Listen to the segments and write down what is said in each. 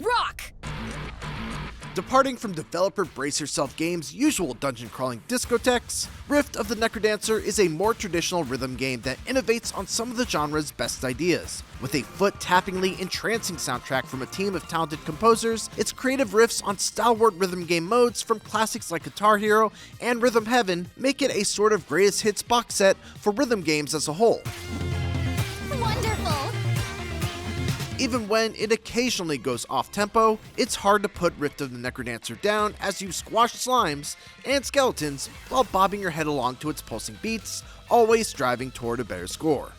rock! Departing from developer Brace Yourself Games' usual dungeon-crawling discotheques, Rift of the NecroDancer is a more traditional rhythm game that innovates on some of the genre's best ideas. With a foot-tappingly entrancing soundtrack from a team of talented composers, its creative riffs on stalwart rhythm game modes from classics like Guitar Hero and Rhythm Heaven make it a sort of greatest hits box set for rhythm games as a whole. Even when it occasionally goes off-tempo, it's hard to put Rift of the NecroDancer down as you squash slimes and skeletons while bobbing your head along to its pulsing beats, always striving toward a better score.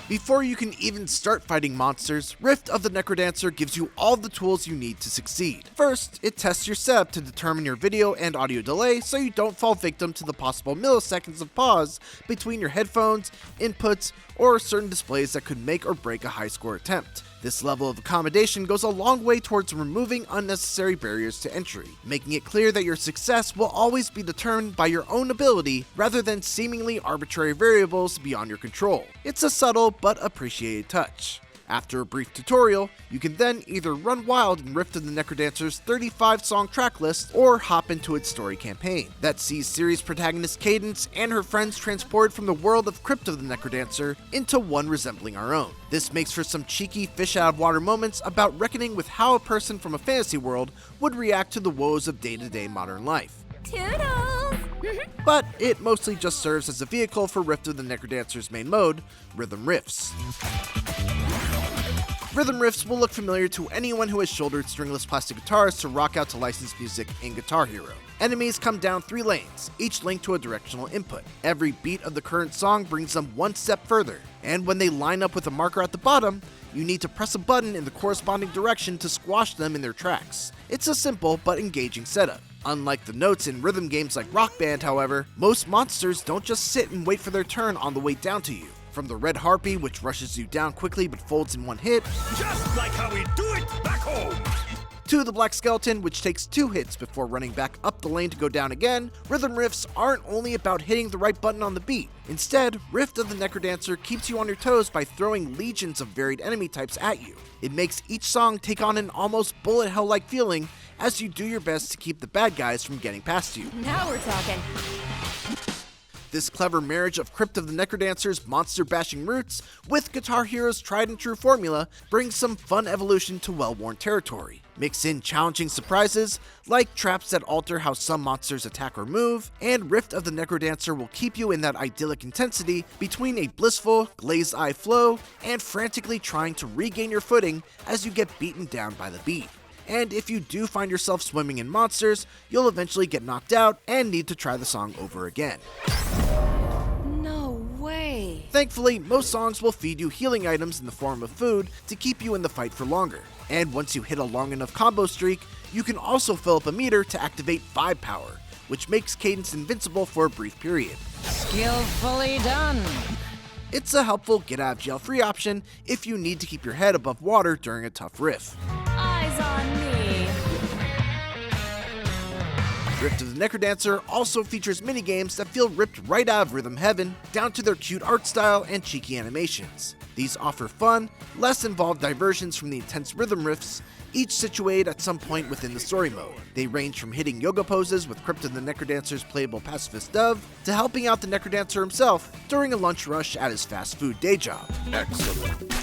Before you can even start fighting monsters, Rift of the NecroDancer gives you all the tools you need to succeed. First, it tests your setup to determine your video and audio delay so you don't fall victim to the possible milliseconds of pause between your headphones, inputs, or certain displays that could make or break a high score attempt. This level of accommodation goes a long way towards removing unnecessary barriers to entry, making it clear that your success will always be determined by your own ability rather than seemingly arbitrary variables beyond your control. It's a subtle but appreciated touch. After a brief tutorial, you can then either run wild in Rift of the NecroDancer's 35-song tracklist or hop into its story campaign that sees series protagonist Cadence and her friends transported from the world of Crypt of the NecroDancer into one resembling our own. This makes for some cheeky fish-out-of-water moments about reckoning with how a person from a fantasy world would react to the woes of day-to-day modern life. Toodles! But it mostly just serves as a vehicle for Rift of the NecroDancer's main mode, Rhythm Riffs. Rhythm riffs will look familiar to anyone who has shouldered stringless plastic guitars to rock out to licensed music in Guitar Hero. Enemies come down 3 lanes, each linked to a directional input. Every beat of the current song brings them one step further, and when they line up with a marker at the bottom, you need to press a button in the corresponding direction to squash them in their tracks. It's a simple but engaging setup. Unlike the notes in rhythm games like Rock Band, however, most monsters don't just sit and wait for their turn on the way down to you. From the red harpy, which rushes you down quickly but folds in one hit, just like how we do it back home, to the black skeleton, which takes 2 hits before running back up the lane to go down again, rhythm riffs aren't only about hitting the right button on the beat. Instead, Rift of the NecroDancer keeps you on your toes by throwing legions of varied enemy types at you. It makes each song take on an almost bullet hell-like feeling as you do your best to keep the bad guys from getting past you. Now we're talking. This clever marriage of Crypt of the NecroDancer's monster-bashing roots with Guitar Hero's tried-and-true formula brings some fun evolution to well-worn territory. Mix in challenging surprises, like traps that alter how some monsters attack or move, and Rift of the NecroDancer will keep you in that idyllic intensity between a blissful, glazed-eye flow and frantically trying to regain your footing as you get beaten down by the beat. And if you do find yourself swimming in monsters, you'll eventually get knocked out and need to try the song over again. No way. Thankfully, most songs will feed you healing items in the form of food to keep you in the fight for longer. And once you hit a long enough combo streak, you can also fill up a meter to activate Vibe Power, which makes Cadence invincible for a brief period. Skillfully done. It's a helpful get-out-of-jail-free option if you need to keep your head above water during a tough riff. Eyes on me. Rift of the NecroDancer also features minigames that feel ripped right out of Rhythm Heaven, down to their cute art style and cheeky animations. These offer fun, less involved diversions from the intense rhythm riffs, each situated at some point within the story mode. They range from hitting yoga poses with Crypt of the NecroDancer's playable pacifist dove, to helping out the NecroDancer himself during a lunch rush at his fast food day job. excellent.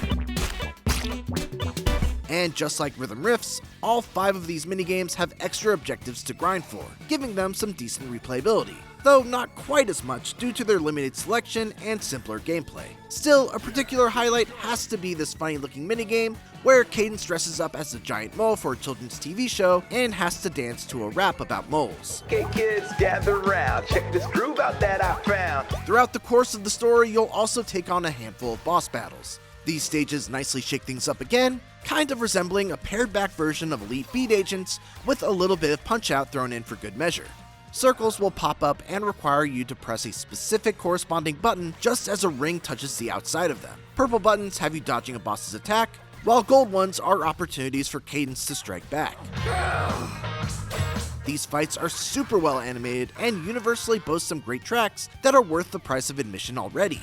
And just like rhythm riffs, all 5 of these minigames have extra objectives to grind for, giving them some decent replayability, though not quite as much due to their limited selection and simpler gameplay. Still, a particular highlight has to be this funny looking minigame where Cadence dresses up as a giant mole for a children's TV show and has to dance to a rap about moles. Okay kids, gather round, check this groove out that I found. Throughout the course of the story, you'll also take on a handful of boss battles. These stages nicely shake things up again, kind of resembling a pared-back version of Elite Beat Agents with a little bit of punch-out thrown in for good measure. Circles will pop up and require you to press a specific corresponding button just as a ring touches the outside of them. Purple buttons have you dodging a boss's attack, while gold ones are opportunities for Cadence to strike back. These fights are super well animated and universally boast some great tracks that are worth the price of admission already.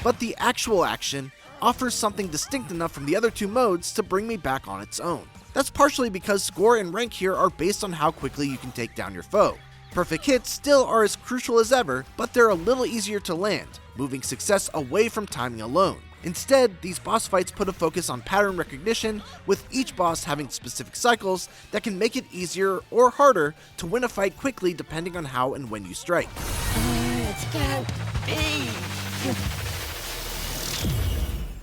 But the actual action offers something distinct enough from the other two modes to bring me back on its own. That's partially because score and rank here are based on how quickly you can take down your foe. Perfect hits still are as crucial as ever, but they're a little easier to land, moving success away from timing alone. Instead, these boss fights put a focus on pattern recognition, with each boss having specific cycles that can make it easier or harder to win a fight quickly depending on how and when you strike. It's gonna be.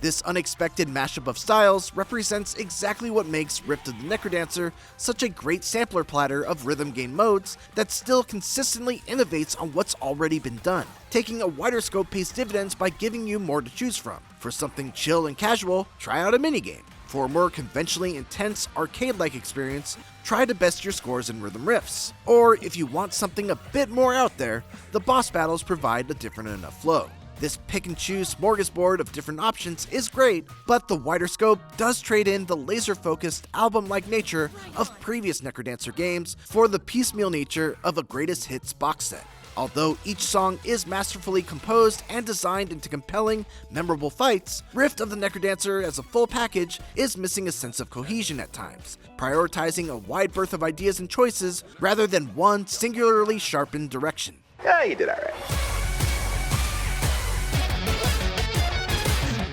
This unexpected mashup of styles represents exactly what makes Rift of the NecroDancer such a great sampler platter of rhythm game modes that still consistently innovates on what's already been done. Taking a wider scope pays dividends by giving you more to choose from. For something chill and casual, try out a minigame. For a more conventionally intense, arcade-like experience, try to best your scores in rhythm riffs. Or if you want something a bit more out there, the boss battles provide a different enough flow. This pick-and-choose smorgasbord of different options is great, but the wider scope does trade in the laser-focused, album-like nature of previous NecroDancer games for the piecemeal nature of a greatest hits box set. Although each song is masterfully composed and designed into compelling, memorable fights, Rift of the NecroDancer as a full package is missing a sense of cohesion at times, prioritizing a wide berth of ideas and choices rather than one singularly sharpened direction. Yeah, you did alright.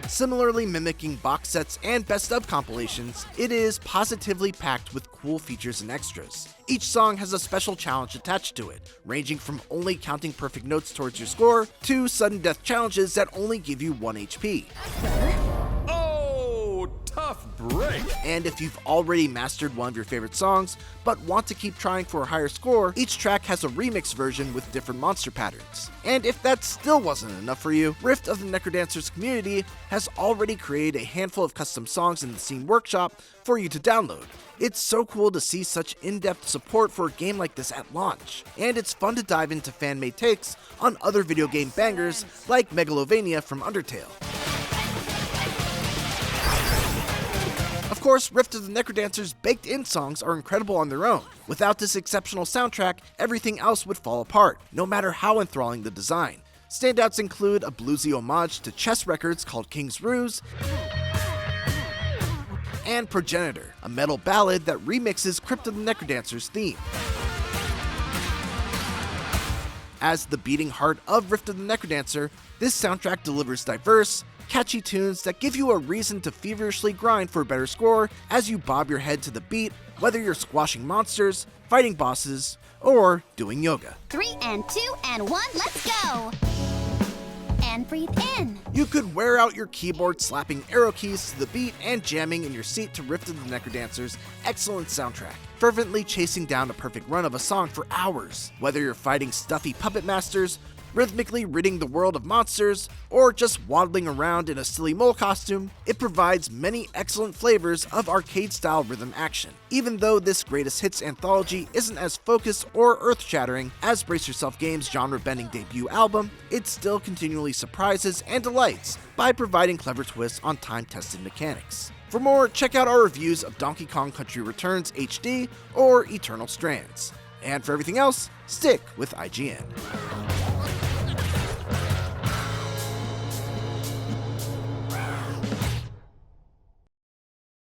Similarly mimicking box sets and best of compilations, it is positively packed with cool features and extras. Each song has a special challenge attached to it, ranging from only counting perfect notes towards your score to sudden death challenges that only give you 1 HP. Oh, tough break. And if you've already mastered one of your favorite songs, but want to keep trying for a higher score, each track has a remix version with different monster patterns. And if that still wasn't enough for you, Rift of the NecroDancer's community has already created a handful of custom songs in the Steam Workshop for you to download. It's so cool to see such in-depth support for a game like this at launch, and it's fun to dive into fan-made takes on other video game bangers like Megalovania from Undertale. Of course, Rift of the NecroDancer's baked-in songs are incredible on their own. Without this exceptional soundtrack, everything else would fall apart, no matter how enthralling the design. Standouts include a bluesy homage to chess records called King's Ruse, and Progenitor, a metal ballad that remixes Crypt of the NecroDancer's theme. As the beating heart of Rift of the NecroDancer, this soundtrack delivers diverse, catchy tunes that give you a reason to feverishly grind for a better score as you bob your head to the beat, whether you're squashing monsters, fighting bosses, or doing yoga. 3 and 2 and 1, let's go! And breathe in. You could wear out your keyboard slapping arrow keys to the beat and jamming in your seat to Rift of the NecroDancer's excellent soundtrack, fervently chasing down a perfect run of a song for hours. Whether you're fighting stuffy puppet masters, rhythmically ridding the world of monsters, or just waddling around in a silly mole costume, it provides many excellent flavors of arcade-style rhythm action. Even though this greatest hits anthology isn't as focused or earth-shattering as Brace Yourself Games' genre-bending debut album, it still continually surprises and delights by providing clever twists on time-tested mechanics. For more, check out our reviews of Donkey Kong Country Returns HD or Eternal Strands. And for everything else, stick with IGN.